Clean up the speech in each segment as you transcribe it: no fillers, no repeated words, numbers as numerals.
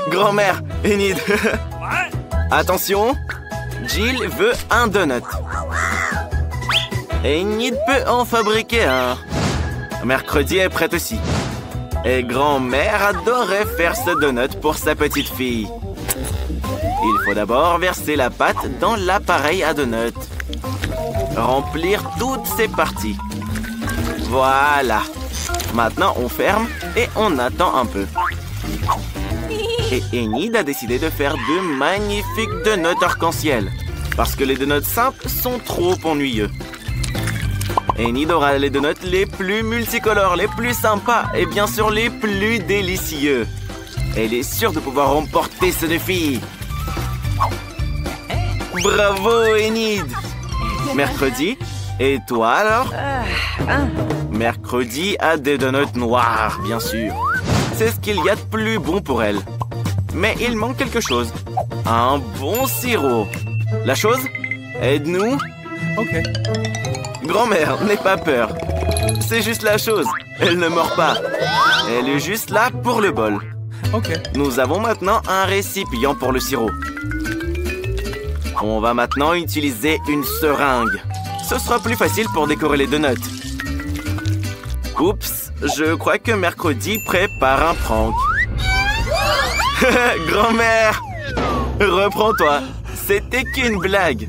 Grand-mère, Enid. Attention, Jill veut un donut. Enid peut en fabriquer un. Mercredi est prête aussi. Et grand-mère adorait faire ce donut pour sa petite fille. Il faut d'abord verser la pâte dans l'appareil à donut. Remplir toutes ses parties. Voilà. Maintenant, on ferme et on attend un peu. Et Enid a décidé de faire de magnifiques donuts arc-en-ciel. Parce que les donuts simples sont trop ennuyeux. Enid aura les donuts les plus multicolores, les plus sympas et bien sûr les plus délicieux. Elle est sûre de pouvoir remporter ce défi. Bravo, Enid! Mercredi, et toi alors? Mercredi a des donuts noirs, bien sûr. C'est ce qu'il y a de plus bon pour elle. Mais il manque quelque chose. Un bon sirop. La chose? Aide-nous. Ok. Grand-mère, n'aie pas peur. C'est juste la chose. Elle ne mord pas. Elle est juste là pour le bol. Ok. Nous avons maintenant un récipient pour le sirop. On va maintenant utiliser une seringue. Ce sera plus facile pour décorer les donuts. Oups, je crois que Mercredi prépare un prank. Grand-mère, reprends-toi. C'était qu'une blague.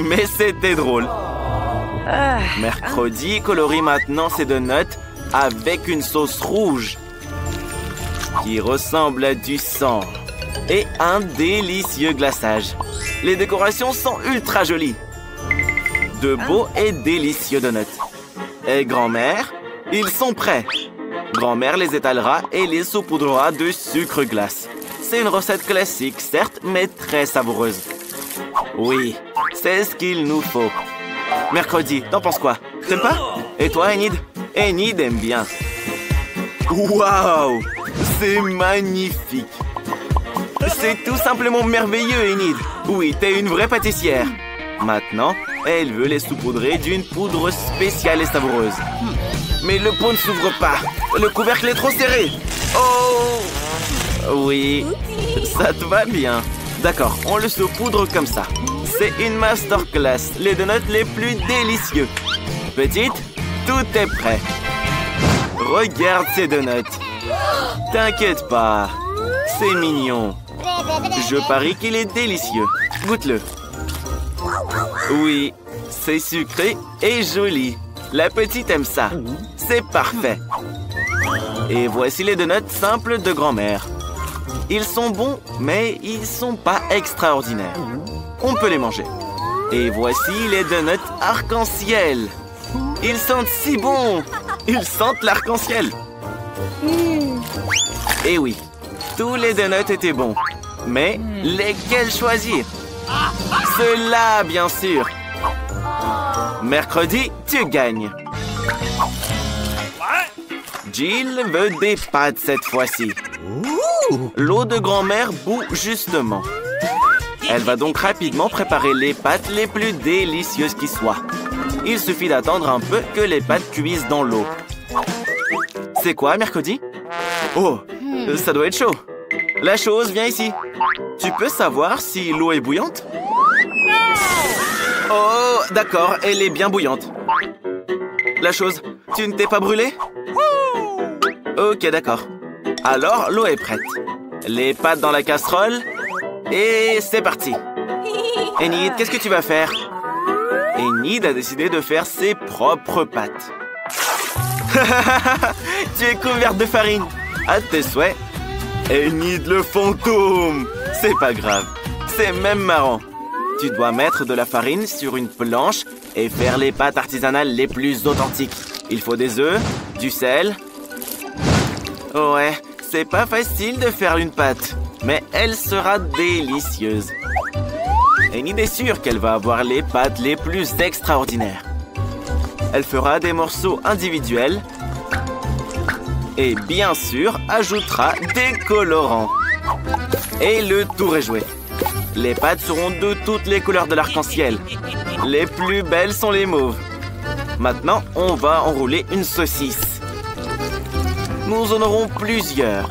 Mais c'était drôle. Mercredi colorie maintenant ses donuts avec une sauce rouge qui ressemble à du sang et un délicieux glaçage. Les décorations sont ultra jolies. De beaux et délicieux donuts. Et grand-mère, ils sont prêts. Grand-mère les étalera et les saupoudrera de sucre glace. C'est une recette classique, certes, mais très savoureuse. Oui, c'est ce qu'il nous faut. Mercredi, t'en penses quoi? T'aimes pas? Et toi, Enid? Enid aime bien. Waouh! C'est magnifique! C'est tout simplement merveilleux, Enid! Oui, t'es une vraie pâtissière. Maintenant, elle veut les saupoudrer d'une poudre spéciale et savoureuse. Mais le pot ne s'ouvre pas. Le couvercle est trop serré. Oh! Oui, ça te va bien. D'accord, on le saupoudre comme ça. C'est une masterclass, les donuts les plus délicieux. Petite, tout est prêt. Regarde ces donuts. T'inquiète pas, c'est mignon. Je parie qu'il est délicieux. Goûte-le. Oui, c'est sucré et joli. La petite aime ça. C'est parfait. Et voici les donuts simples de grand-mère. Ils sont bons, mais ils sont pas extraordinaires. On peut les manger. Et voici les donuts arc-en-ciel. Ils sentent si bon. Ils sentent l'arc-en-ciel. Et oui, tous les donuts étaient bons. Mais lesquels choisir? Ceux-là, bien sûr. Mercredi, tu gagnes. Jill veut des pâtes cette fois-ci. L'eau de grand-mère bout justement. Elle va donc rapidement préparer les pâtes les plus délicieuses qui soient. Il suffit d'attendre un peu que les pâtes cuisent dans l'eau. C'est quoi, Mercredi? Oh, ça doit être chaud. La chose, viens ici. Tu peux savoir si l'eau est bouillante? Oh, d'accord, elle est bien bouillante. La chose, tu ne t'es pas brûlée? Ok, d'accord. Alors, l'eau est prête. Les pâtes dans la casserole. Et c'est parti. Enid, qu'est-ce que tu vas faire? Enid a décidé de faire ses propres pâtes. Tu es couverte de farine. À tes souhaits. Enid le fantôme. C'est pas grave. C'est même marrant. Tu dois mettre de la farine sur une planche et faire les pâtes artisanales les plus authentiques. Il faut des œufs, du sel. Ouais, c'est pas facile de faire une pâte, mais elle sera délicieuse. Enid est sûre qu'elle va avoir les pâtes les plus extraordinaires. Elle fera des morceaux individuels et bien sûr ajoutera des colorants. Et le tour est joué. Les pâtes seront de toutes les couleurs de l'arc-en-ciel. Les plus belles sont les mauves. Maintenant, on va enrouler une saucisse. Nous en aurons plusieurs.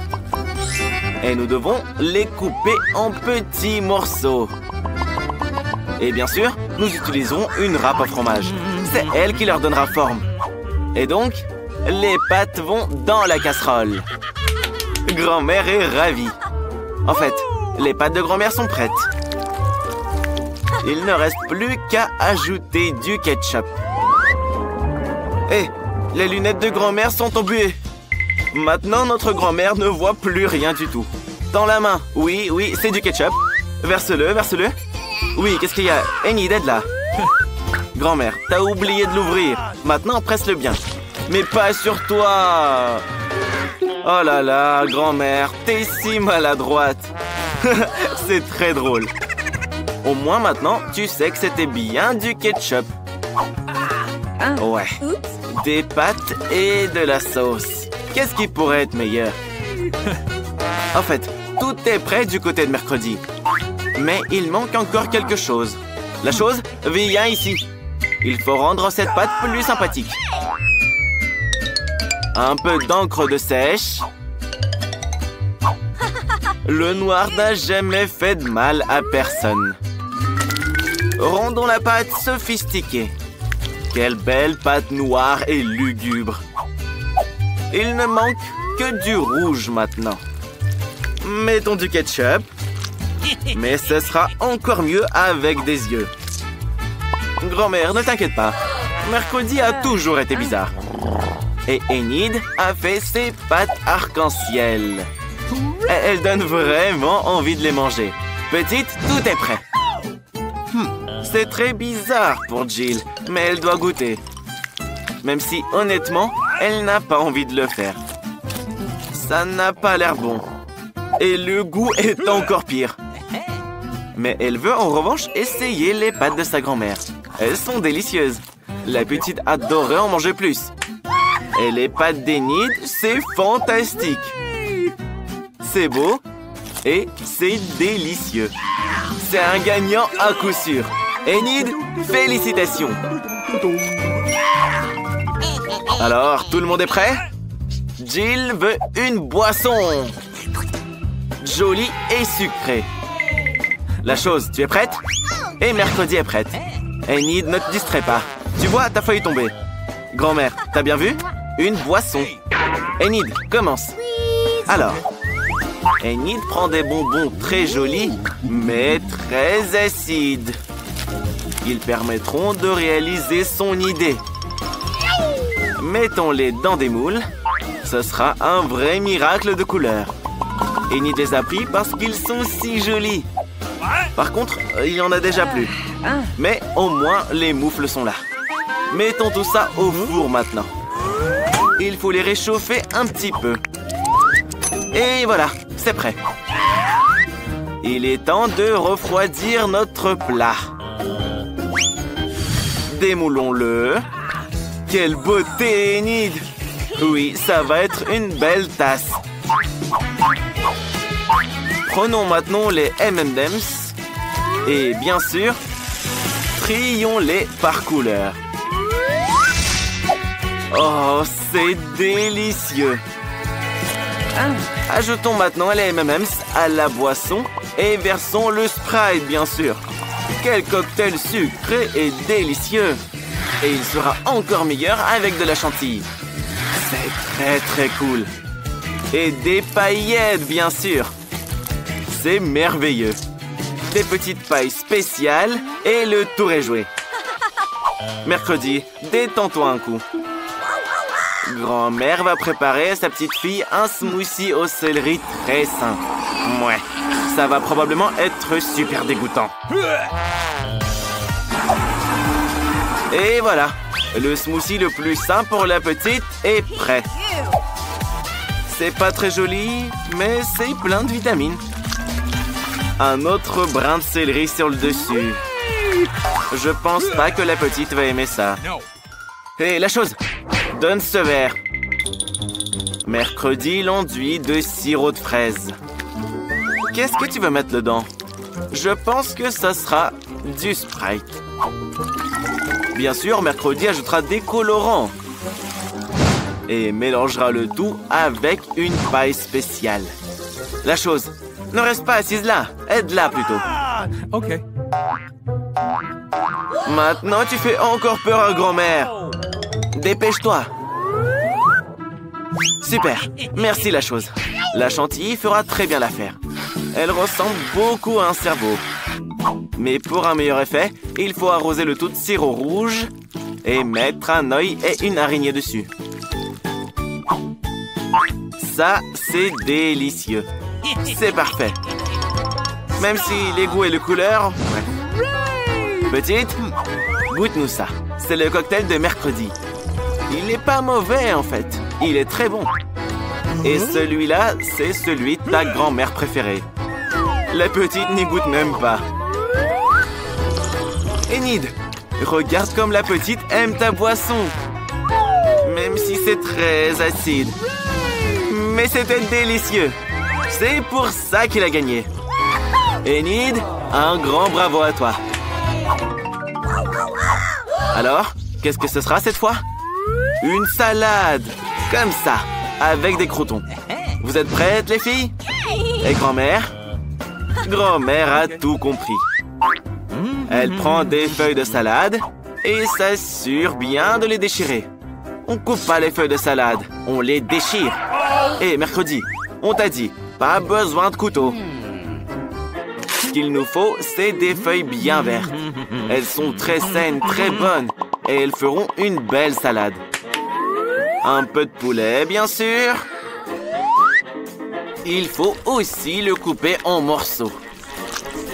Et nous devons les couper en petits morceaux. Et bien sûr, nous utiliserons une râpe au fromage. C'est elle qui leur donnera forme. Et donc, les pâtes vont dans la casserole. Grand-mère est ravie. En fait, les pâtes de grand-mère sont prêtes. Il ne reste plus qu'à ajouter du ketchup. Hé, les lunettes de grand-mère sont embuées. Maintenant, notre grand-mère ne voit plus rien du tout. Dans la main. Oui, oui, c'est du ketchup. Verse-le, verse-le. Oui, qu'est-ce qu'il y a? Enid, aide là. Grand-mère, t'as oublié de l'ouvrir. Maintenant, presse-le bien. Mais pas sur toi. Oh là là, grand-mère, t'es si maladroite. C'est très drôle. Au moins maintenant, tu sais que c'était bien du ketchup. Ouais. Des pâtes et de la sauce. Qu'est-ce qui pourrait être meilleur? En fait, tout est prêt du côté de mercredi. Mais il manque encore quelque chose. La chose, viens ici. Il faut rendre cette pâte plus sympathique. Un peu d'encre de sèche. Le noir n'a jamais fait de mal à personne. Rendons la pâte sophistiquée. Quelle belle pâte noire et lugubre. Il ne manque que du rouge maintenant. Mettons du ketchup. Mais ce sera encore mieux avec des yeux. Grand-mère, ne t'inquiète pas. Mercredi a toujours été bizarre. Et Enid a fait ses pâtes arc-en-ciel. Elle donne vraiment envie de les manger. Petite, tout est prêt. C'est très bizarre pour Jill, mais elle doit goûter. Même si, honnêtement, elle n'a pas envie de le faire. Ça n'a pas l'air bon. Et le goût est encore pire. Mais elle veut en revanche essayer les pâtes de sa grand-mère. Elles sont délicieuses. La petite adorerait en manger plus. Et les pâtes d'Enid, c'est fantastique. C'est beau et c'est délicieux. C'est un gagnant à coup sûr. Enid, félicitations. Alors, tout le monde est prêt? Jill veut une boisson. Jolie et sucrée. La chose, tu es prête? Et mercredi est prête. Enid, ne te distrais pas. Tu vois, ta feuille est tombée. Grand-mère, t'as bien vu? Une boisson. Enid, commence. Alors, Enid prend des bonbons très jolis, mais très acides. Ils permettront de réaliser son idée. Mettons-les dans des moules. Ce sera un vrai miracle de couleurs. Enid les a pris parce qu'ils sont si jolis. Par contre, il y en a déjà plus. Mais au moins, les moufles sont là. Mettons tout ça au four maintenant. Il faut les réchauffer un petit peu. Et voilà, c'est prêt. Il est temps de refroidir notre plat. Démoulons-le. Quelle beauté, Enid! Oui, ça va être une belle tasse. Prenons maintenant les M&M's. Et bien sûr, trions-les par couleur. Oh, c'est délicieux! Ajoutons maintenant les M&M's à la boisson et versons le Sprite, bien sûr. Quel cocktail sucré et délicieux! Et il sera encore meilleur avec de la chantilly. C'est très très cool. Et des paillettes, bien sûr. C'est merveilleux. Des petites pailles spéciales et le tour est joué. Mercredi, détends-toi un coup. Grand-mère va préparer à sa petite fille un smoothie au céleri très sain. Ouais, ça va probablement être super dégoûtant. Et voilà, le smoothie le plus sain pour la petite est prêt. C'est pas très joli, mais c'est plein de vitamines. Un autre brin de céleri sur le dessus. Je pense pas que la petite va aimer ça. Hé, la chose! Donne ce verre. Mercredi, l'enduit de sirop de fraise. Qu'est-ce que tu veux mettre dedans? Je pense que ça sera du Sprite. Bien sûr, mercredi ajoutera des colorants. Et mélangera le tout avec une paille spéciale. La chose, ne reste pas assise là. Aide-la plutôt. Ok. Maintenant, tu fais encore peur à grand-mère. Dépêche-toi. Super. Merci, la chose. La chantilly fera très bien l'affaire. Elle ressemble beaucoup à un cerveau. Mais pour un meilleur effet, il faut arroser le tout de sirop rouge et mettre un œil et une araignée dessus. Ça, c'est délicieux. C'est parfait. Même si les goûts et les couleurs... Bref. Petite, goûte-nous ça. C'est le cocktail de mercredi. Il n'est pas mauvais, en fait. Il est très bon. Et celui-là, c'est celui de ta grand-mère préférée. La petite n'y goûte même pas. Enid, regarde comme la petite aime ta boisson. Même si c'est très acide. Mais c'était délicieux. C'est pour ça qu'il a gagné. Enid, un grand bravo à toi. Alors, qu'est-ce que ce sera cette fois? Une salade. Comme ça, avec des croûtons. Vous êtes prêtes, les filles? Et grand-mère? Grand-mère a tout compris. Elle prend des feuilles de salade et s'assure bien de les déchirer. On coupe pas les feuilles de salade, on les déchire. Et mercredi, on t'a dit, pas besoin de couteau. Ce qu'il nous faut, c'est des feuilles bien vertes. Elles sont très saines, très bonnes, et elles feront une belle salade. Un peu de poulet, bien sûr. Il faut aussi le couper en morceaux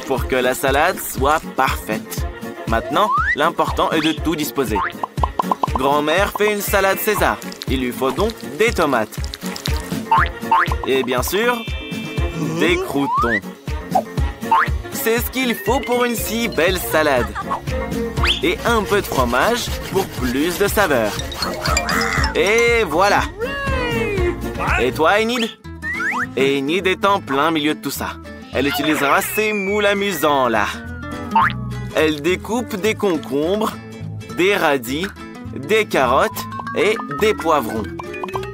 pour que la salade soit parfaite. Maintenant, l'important est de tout disposer. Grand-mère fait une salade César. Il lui faut donc des tomates. Et bien sûr, des croûtons. C'est ce qu'il faut pour une si belle salade. Et un peu de fromage pour plus de saveur. Et voilà. Et toi, Enid? Enid est en plein milieu de tout ça. Elle utilisera ces moules amusants, là. Elle découpe des concombres, des radis, des carottes et des poivrons.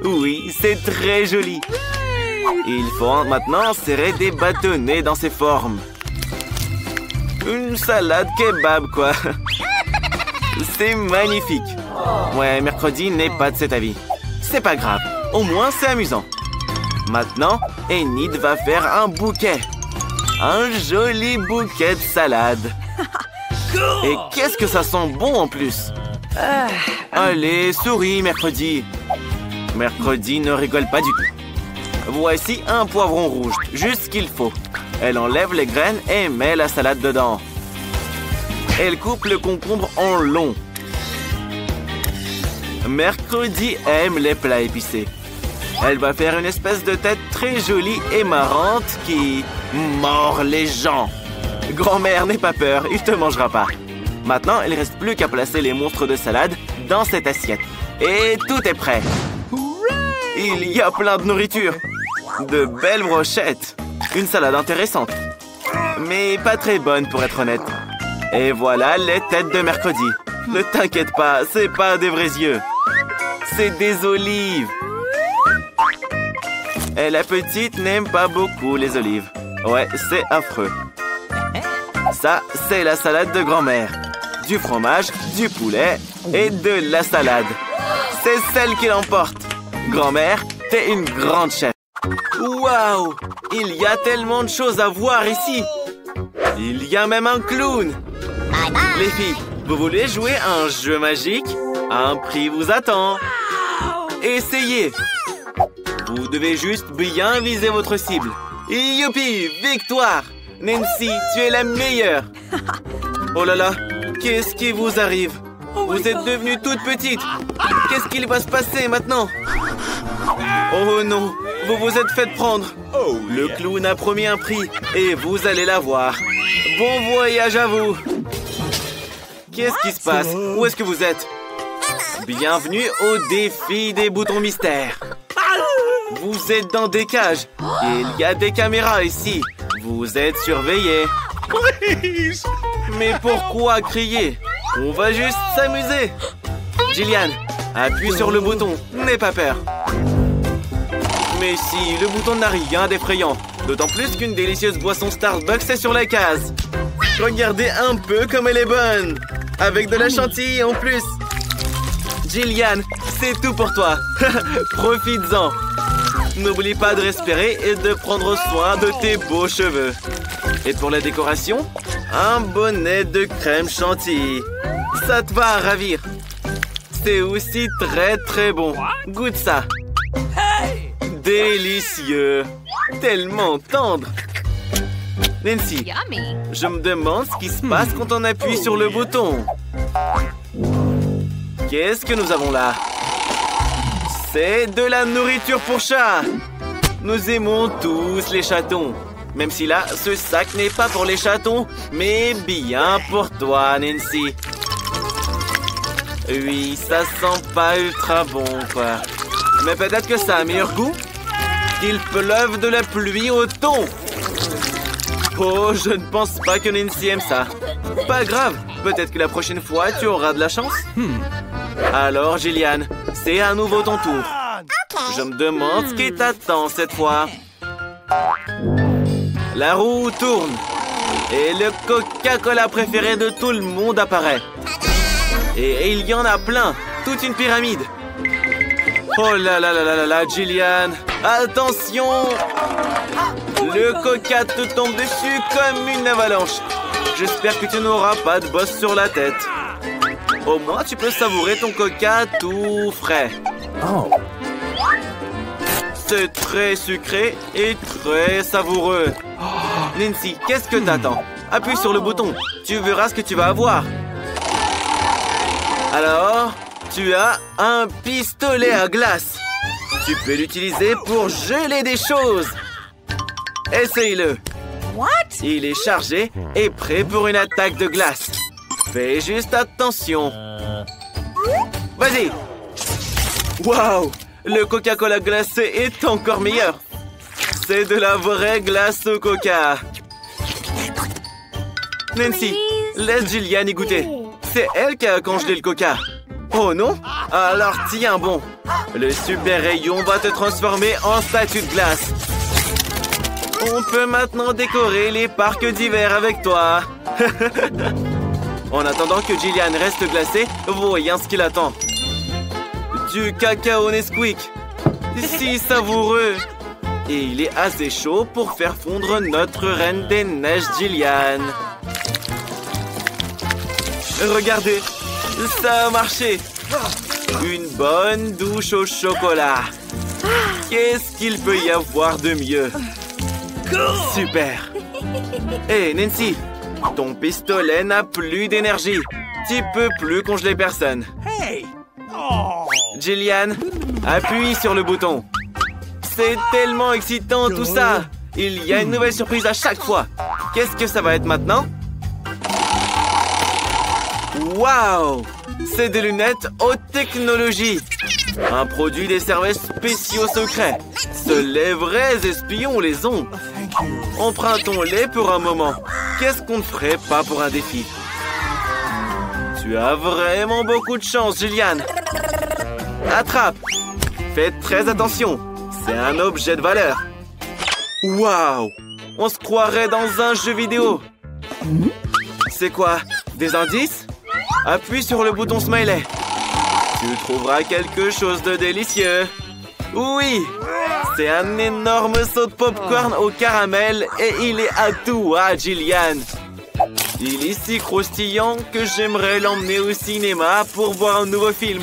Oui, c'est très joli. Il faut maintenant serrer des bâtonnets dans ces formes. Une salade kebab, quoi. C'est magnifique. Ouais, mercredi n'est pas de cet avis. C'est pas grave, au moins c'est amusant. Maintenant, Enid va faire un bouquet. Un joli bouquet de salade. Et qu'est-ce que ça sent bon en plus. Allez, souris, mercredi. Mercredi ne rigole pas du tout. Voici un poivron rouge, juste ce qu'il faut. Elle enlève les graines et met la salade dedans. Elle coupe le concombre en long. Mercredi aime les plats épicés. Elle va faire une espèce de tête très jolie et marrante qui mord les gens. Grand-mère, n'aie pas peur, il te mangera pas. Maintenant, il ne reste plus qu'à placer les monstres de salade dans cette assiette. Et tout est prêt. Il y a plein de nourriture. De belles brochettes. Une salade intéressante. Mais pas très bonne pour être honnête. Et voilà les têtes de mercredi. Ne t'inquiète pas, c'est pas des vrais yeux. C'est des olives. Et la petite n'aime pas beaucoup les olives. Ouais, c'est affreux. Ça, c'est la salade de grand-mère. Du fromage, du poulet et de la salade. C'est celle qui l'emporte. Grand-mère, t'es une grande chef. Waouh! Il y a tellement de choses à voir ici. Il y a même un clown. Les filles, vous voulez jouer à un jeu magique? Un prix vous attend. Essayez. Vous devez juste bien viser votre cible. Youpi! Victoire! Nancy, tu es la meilleure. Oh là là, qu'est-ce qui vous arrive? Vous êtes devenue toute petite. Qu'est-ce qu'il va se passer maintenant? Oh non, vous vous êtes fait prendre. Le clown a promis un prix et vous allez l'avoir. Bon voyage à vous. Qu'est-ce qui se passe? Où est-ce que vous êtes? Bienvenue au défi des boutons mystères. Vous êtes dans des cages. Il y a des caméras ici. Vous êtes surveillés. Mais pourquoi crier? On va juste s'amuser. Gillian, appuie sur le bouton. N'aie pas peur. Mais si, le bouton n'a rien d'effrayant. D'autant plus qu'une délicieuse boisson Starbucks est sur la case. Regardez un peu comme elle est bonne. Avec de la chantilly en plus. Jillian, c'est tout pour toi. Profites-en. N'oublie pas de respirer et de prendre soin de tes beaux cheveux. Et pour la décoration, un bonnet de crème chantilly. Ça te va à ravir. C'est aussi très très bon. Goûte ça. Délicieux. Tellement tendre. Nancy, je me demande ce qui se passe quand on appuie sur le bouton. Qu'est-ce que nous avons là? C'est de la nourriture pour chat. Nous aimons tous les chatons. Même si là, ce sac n'est pas pour les chatons, mais bien pour toi, Nancy. Oui, ça sent pas ultra bon, quoi. Mais peut-être que ça a un meilleur goût. Qu'il pleuve de la pluie au thon. Oh, je ne pense pas que Nancy aime ça. Pas grave, peut-être que la prochaine fois, tu auras de la chance. Alors, Jillian, c'est à nouveau ton tour. Je me demande ce qui t'attend cette fois. La roue tourne. Et le Coca-Cola préféré de tout le monde apparaît. Et il y en a plein. Toute une pyramide. Oh là là là là là là, Jillian. Attention! Le Coca te tombe dessus comme une avalanche. J'espère que tu n'auras pas de bosse sur la tête. Au moins, tu peux savourer ton Coca tout frais. Oh. C'est très sucré et très savoureux. Nancy, qu'est-ce que t'attends? Appuie sur le bouton. Tu verras ce que tu vas avoir. Alors, tu as un pistolet à glace. Tu peux l'utiliser pour geler des choses. Essaye-le. Il est chargé et prêt pour une attaque de glace. Fais juste attention. Vas-y. Waouh! Le Coca-Cola glacé est encore meilleur. C'est de la vraie glace au coca. Nancy, laisse Jillian y goûter. C'est elle qui a congelé le coca. Oh non? Alors tiens bon. Le super rayon va te transformer en statue de glace. On peut maintenant décorer les parcs d'hiver avec toi. En attendant que Jillian reste glacée, voyons ce qu'il attend. Du cacao Nesquik. Si savoureux. Et il est assez chaud pour faire fondre notre reine des neiges Jillian. Regardez, ça a marché. Une bonne douche au chocolat. Qu'est-ce qu'il peut y avoir de mieux? Super. Hé, Nancy, ton pistolet n'a plus d'énergie. Tu peux plus congeler personne. Jillian, appuie sur le bouton. C'est tellement excitant tout ça. Il y a une nouvelle surprise à chaque fois. Qu'est-ce que ça va être maintenant? Waouh! C'est des lunettes haute technologie. Un produit des services spéciaux secrets. Seuls les vrais espions les ont. Empruntons-les pour un moment. Qu'est-ce qu'on ne ferait pas pour un défi? Tu as vraiment beaucoup de chance, Jillian. Attrape. Faites très attention. C'est un objet de valeur. Waouh! On se croirait dans un jeu vidéo. C'est quoi? Des indices? Appuie sur le bouton smiley. Tu trouveras quelque chose de délicieux. Oui! C'est un énorme saut de popcorn au caramel et il est à toi, Jillian. Il est si croustillant que j'aimerais l'emmener au cinéma pour voir un nouveau film.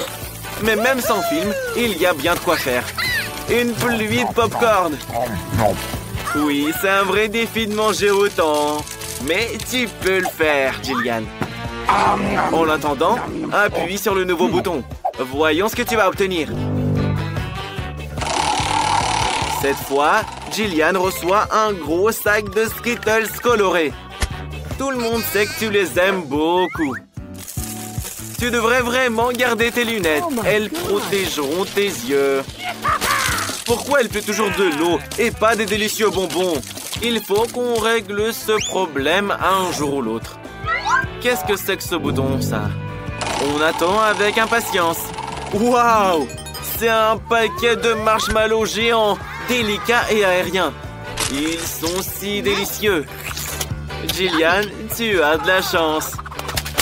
Mais même sans film, il y a bien de quoi faire. Une pluie de popcorn. Oui, c'est un vrai défi de manger autant. Mais tu peux le faire, Jillian. En l'attendant, appuie sur le nouveau bouton. Voyons ce que tu vas obtenir. Cette fois, Jillian reçoit un gros sac de Skittles colorés. Tout le monde sait que tu les aimes beaucoup. Tu devrais vraiment garder tes lunettes. Elles protégeront tes yeux. Pourquoi il pleut toujours de l'eau et pas des délicieux bonbons? Il faut qu'on règle ce problème un jour ou l'autre. Qu'est-ce que c'est que ce bouton, ça? On attend avec impatience. Waouh! C'est un paquet de marshmallows géants, délicats et aériens. Ils sont si délicieux. Jillian, tu as de la chance.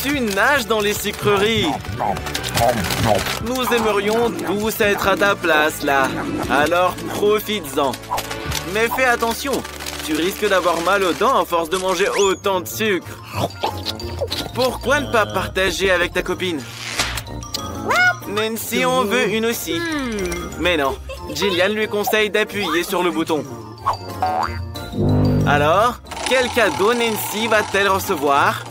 Tu nages dans les sucreries. Nous aimerions tous être à ta place, là. Alors profites-en. Mais fais attention, tu risques d'avoir mal aux dents à force de manger autant de sucre. Pourquoi ne pas partager avec ta copine? Nancy en veut une aussi. Mais non, Jillian lui conseille d'appuyer sur le bouton. Alors, quel cadeau Nancy va-t-elle recevoir?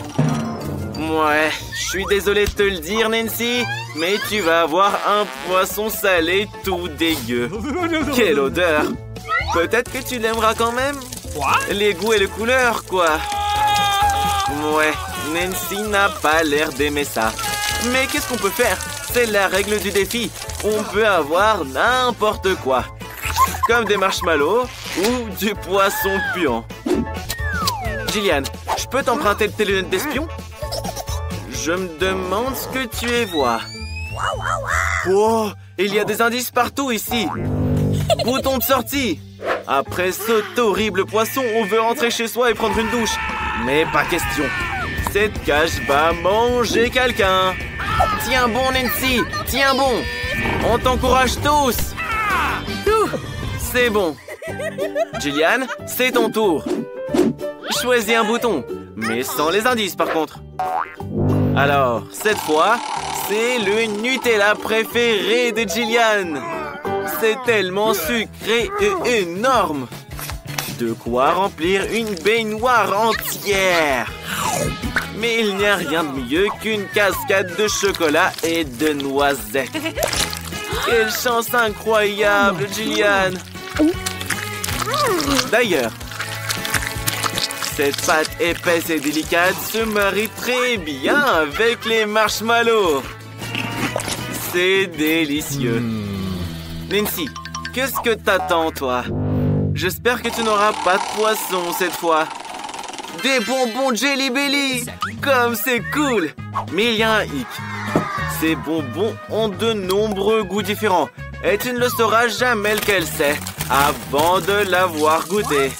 Ouais, je suis désolé de te le dire, Nancy, mais tu vas avoir un poisson salé tout dégueu. Quelle odeur! Peut-être que tu l'aimeras quand même? Les goûts et les couleurs, quoi. Ouais, Nancy n'a pas l'air d'aimer ça. Mais qu'est-ce qu'on peut faire? C'est la règle du défi. On peut avoir n'importe quoi. Comme des marshmallows ou du poisson puant. Jillian, je peux t'emprunter tes lunettes d'espion? Je me demande ce que tu y vois. Oh, il y a des indices partout ici. Bouton de sortie. Après cet horrible poisson, on veut rentrer chez soi et prendre une douche. Mais pas question. Cette cage va manger quelqu'un. Tiens bon, Nancy. Tiens bon. On t'encourage tous. C'est bon. Jillian, c'est ton tour. Choisis un bouton, mais sans les indices par contre. Alors, cette fois, c'est le Nutella préféré de Jillian. C'est tellement sucré et énorme. De quoi remplir une baignoire entière. Mais il n'y a rien de mieux qu'une cascade de chocolat et de noisettes. Quelle chance incroyable, Jillian. D'ailleurs, cette pâte épaisse et délicate se marie très bien avec les marshmallows. C'est délicieux. Nancy, qu'est-ce que t'attends, toi? J'espère que tu n'auras pas de poisson cette fois. Des bonbons Jelly Belly! Comme c'est cool! Mais il y a un hic. Ces bonbons ont de nombreux goûts différents. Et tu ne le sauras jamais lequel c'est avant de l'avoir goûté.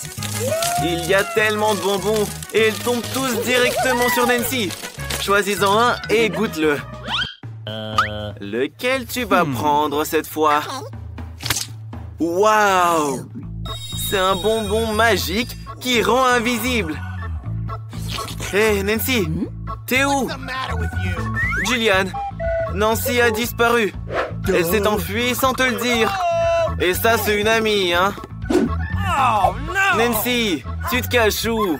Il y a tellement de bonbons et ils tombent tous directement sur Nancy. Choisis-en un et goûte-le. Lequel tu vas prendre cette fois? Waouh! C'est un bonbon magique qui rend invisible. Hé, Nancy, t'es où? Jillian, Nancy a disparu. Elle s'est enfuie sans te le dire. Et ça, c'est une amie, hein? Nancy, tu te caches où?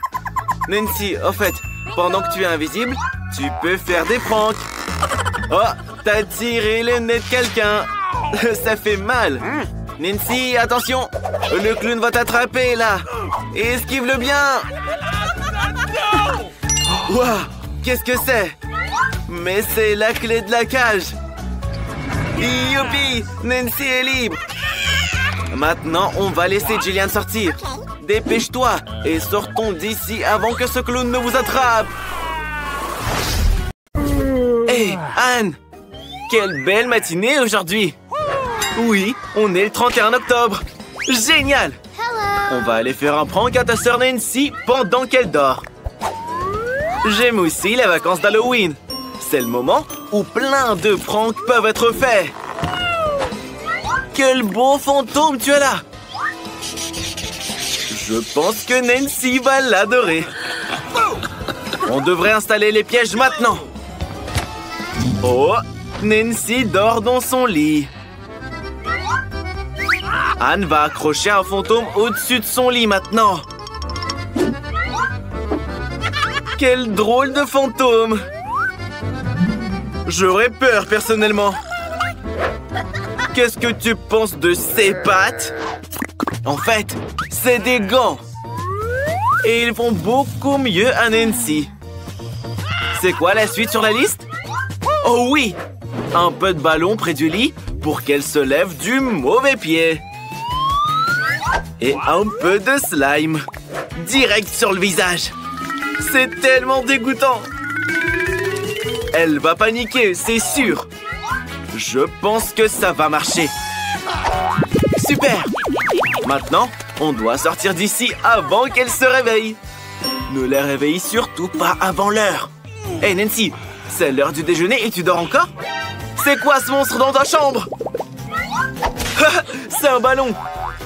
Nancy, au fait, pendant que tu es invisible, tu peux faire des pranks. Oh, t'as tiré le nez de quelqu'un. Ça fait mal. Nancy, attention. Le clown va t'attraper, là. Esquive-le bien. Ouah, qu'est-ce que c'est? Mais c'est la clé de la cage. Youpi, Nancy est libre. Maintenant, on va laisser Jillian sortir. Dépêche-toi et sortons d'ici avant que ce clown ne vous attrape. Hé, Anne! Quelle belle matinée aujourd'hui! Oui, on est le 31 octobre. Génial! On va aller faire un prank à ta sœur Nancy pendant qu'elle dort. J'aime aussi les vacances d'Halloween. C'est le moment où plein de pranks peuvent être faits. Quel beau fantôme tu as là! Je pense que Nancy va l'adorer. On devrait installer les pièges maintenant. Oh, Nancy dort dans son lit. Anne va accrocher un fantôme au-dessus de son lit maintenant. Quel drôle de fantôme! J'aurais peur personnellement. Qu'est-ce que tu penses de ces pattes? En fait, c'est des gants. Et ils vont beaucoup mieux à Nancy. C'est quoi la suite sur la liste? Oh oui! Un peu de ballon près du lit pour qu'elle se lève du mauvais pied. Et un peu de slime. Direct sur le visage. C'est tellement dégoûtant. Elle va paniquer, c'est sûr. Je pense que ça va marcher. Super! Maintenant, On doit sortir d'ici avant qu'elle se réveille. Ne la réveille surtout pas avant l'heure. Hé Nancy, c'est l'heure du déjeuner et tu dors encore? C'est quoi ce monstre dans ta chambre? C'est un ballon.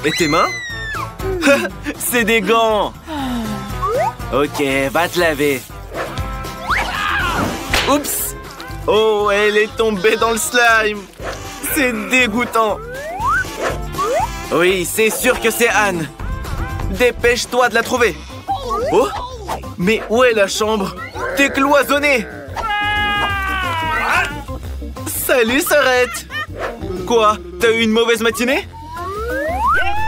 Et tes mains? C'est des gants. Ok, va te laver. Oups. Oh, elle est tombée dans le slime. C'est dégoûtant. Oui, c'est sûr que c'est Anne. Dépêche-toi de la trouver. Oh, mais où est la chambre? T'es cloisonnée. Salut, sœurette. Quoi? T'as eu une mauvaise matinée?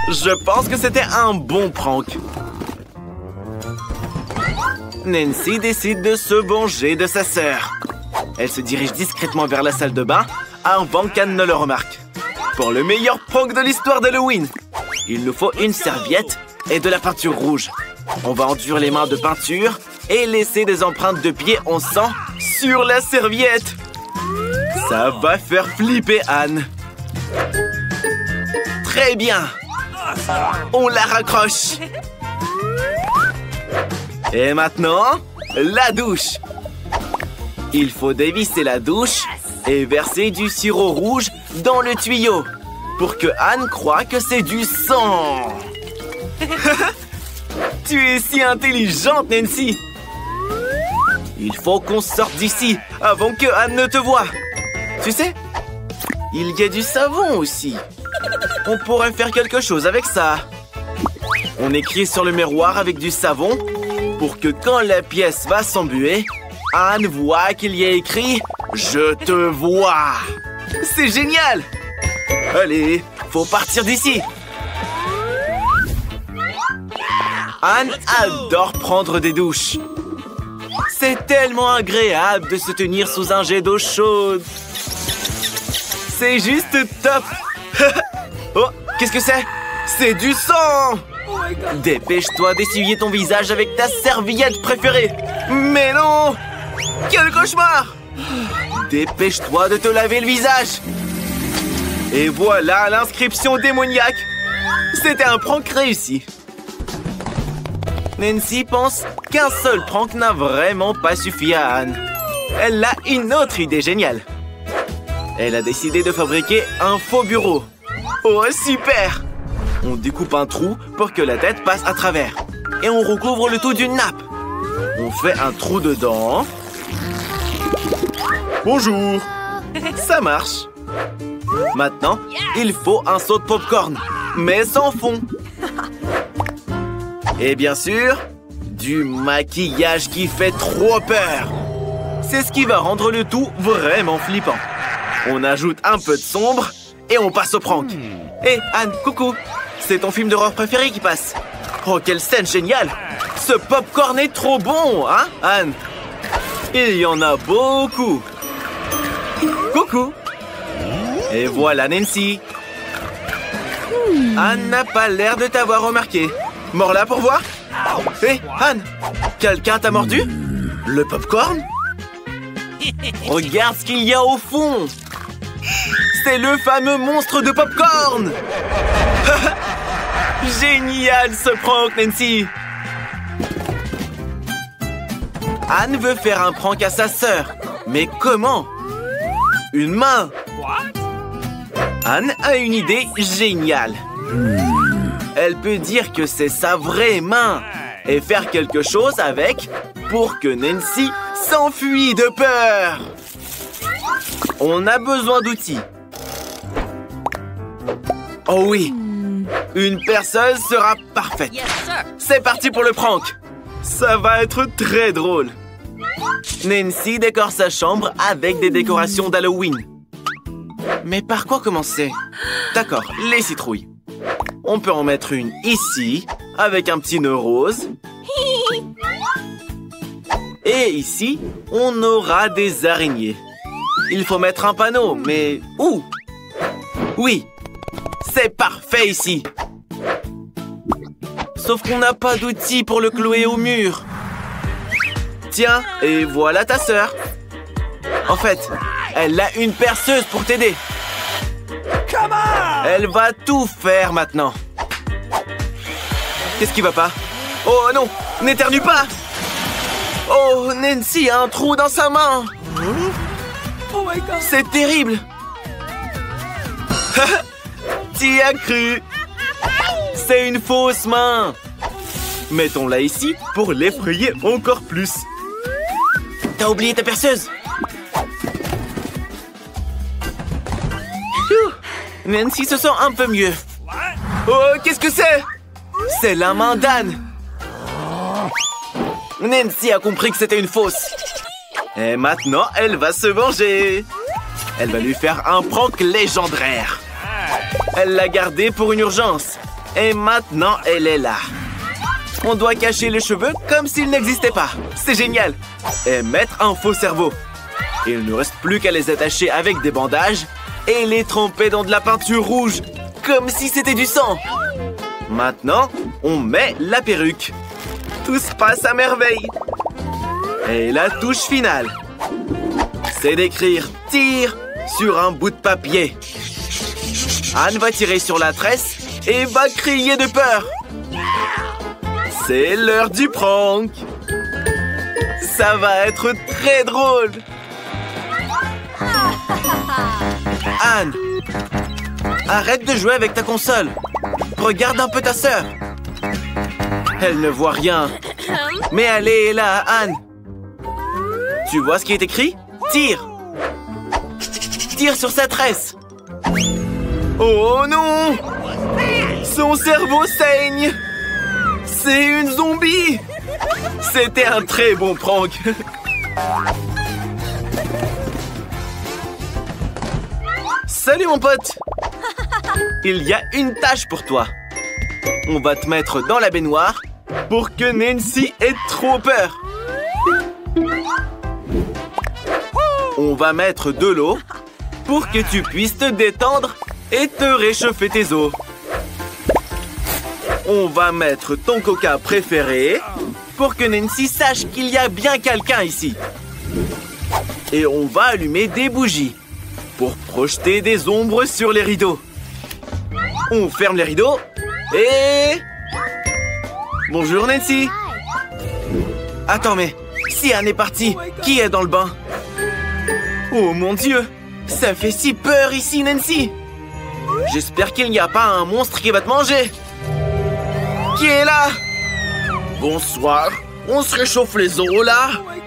Je pense que c'était un bon prank. Nancy décide de se venger de sa sœur. Elle se dirige discrètement vers la salle de bain avant qu'Anne ne le remarque. Pour le meilleur prank de l'histoire d'Halloween, il nous faut une serviette et de la peinture rouge. On va enduire les mains de peinture et laisser des empreintes de pieds en sang sur la serviette. Ça va faire flipper Anne. Très bien. On la raccroche. Et maintenant, la douche. Il faut dévisser la douche et verser du sirop rouge dans le tuyau pour que Anne croie que c'est du sang. Tu es si intelligente, Nancy. Il faut qu'on sorte d'ici avant que Anne ne te voie. Tu sais, il y a du savon aussi. On pourrait faire quelque chose avec ça. On écrit sur le miroir avec du savon pour que quand la pièce va s'embuer, Anne voit qu'il y a écrit « Je te vois ». C'est génial! Allez, faut partir d'ici. Anne adore prendre des douches. C'est tellement agréable de se tenir sous un jet d'eau chaude. C'est juste top. Oh, qu'est-ce que c'est? C'est du sang! Dépêche-toi d'essuyer ton visage avec ta serviette préférée. Mais non! Quel cauchemar! Dépêche-toi de te laver le visage. Et voilà l'inscription démoniaque. C'était un prank réussi. Nancy pense qu'un seul prank n'a vraiment pas suffi à Anne. Elle a une autre idée géniale. Elle a décidé de fabriquer un faux bureau. Oh, super! On découpe un trou pour que la tête passe à travers. Et on recouvre le tout d'une nappe. On fait un trou dedans. Bonjour! Ça marche. Maintenant, il faut un seau de popcorn, mais sans fond. Et bien sûr, du maquillage qui fait trop peur. C'est ce qui va rendre le tout vraiment flippant. On ajoute un peu de sombre et on passe au prank. Hé, Anne, coucou. C'est ton film d'horreur préféré qui passe. Oh, quelle scène géniale. Ce popcorn est trop bon, hein, Anne? Il y en a beaucoup. Coucou. Et voilà Nancy. Anne n'a pas l'air de t'avoir remarqué. Mors là pour voir. Hé, Anne, quelqu'un t'a mordu? Le popcorn? Regarde ce qu'il y a au fond. C'est le fameux monstre de popcorn. Génial ce prank, Nancy. Anne veut faire un prank à sa sœur. Mais comment? Une main. Anne a une idée géniale. Elle peut dire que c'est sa vraie main et faire quelque chose avec pour que Nancy s'enfuit de peur. On a besoin d'outils. Oh oui, une perceuse sera parfaite. C'est parti pour le prank. Ça va être très drôle. Nancy décore sa chambre avec des décorations d'Halloween. Mais par quoi commencer? D'accord, les citrouilles. On peut en mettre une ici, avec un petit nœud rose. Et ici, on aura des araignées. Il faut mettre un panneau, mais où? Oui, c'est parfait ici. Sauf qu'on n'a pas d'outils pour le clouer au mur. Tiens, et voilà ta sœur. En fait, elle a une perceuse pour t'aider. Elle va tout faire maintenant. Qu'est-ce qui va pas? Oh non, n'éternue pas! Oh, Nancy a un trou dans sa main! Oh my god! C'est terrible! T'y as cru! C'est une fausse main! Mettons-la ici pour l'effrayer encore plus. T'as oublié ta perceuse? Nancy se sent un peu mieux. Oh, qu'est-ce que c'est? C'est la main d'Anne. Nancy a compris que c'était une fausse. Et maintenant, elle va se venger. Elle va lui faire un prank légendaire. Elle l'a gardé pour une urgence. Et maintenant, elle est là. On doit cacher les cheveux comme s'ils n'existaient pas. C'est génial. Et mettre un faux cerveau. Il ne reste plus qu'à les attacher avec des bandages et les tremper dans de la peinture rouge, comme si c'était du sang. Maintenant, on met la perruque. Tout se passe à merveille. Et la touche finale, c'est d'écrire « Tire » sur un bout de papier. Anne va tirer sur la tresse et va crier de peur. C'est l'heure du prank. Ça va être très drôle. Anne, arrête de jouer avec ta console. Regarde un peu ta sœur. Elle ne voit rien. Mais elle est là, Anne. Tu vois ce qui est écrit? Tire. Tire sur sa tresse. Oh non! Son cerveau saigne. C'est une zombie. C'était un très bon prank. Salut mon pote. Il y a une tâche pour toi. On va te mettre dans la baignoire pour que Nancy ait trop peur. On va mettre de l'eau pour que tu puisses te détendre et te réchauffer tes os. On va mettre ton coca préféré pour que Nancy sache qu'il y a bien quelqu'un ici. Et on va allumer des bougies pour projeter des ombres sur les rideaux. On ferme les rideaux et... Bonjour Nancy. Attends, mais si Anne est partie, qui est dans le bain? Oh mon Dieu, ça fait si peur ici, Nancy. J'espère qu'il n'y a pas un monstre qui va te manger. Qui est là? Bonsoir, on se réchauffe les os là. Oh my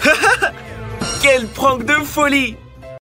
god! Quel prank de folie!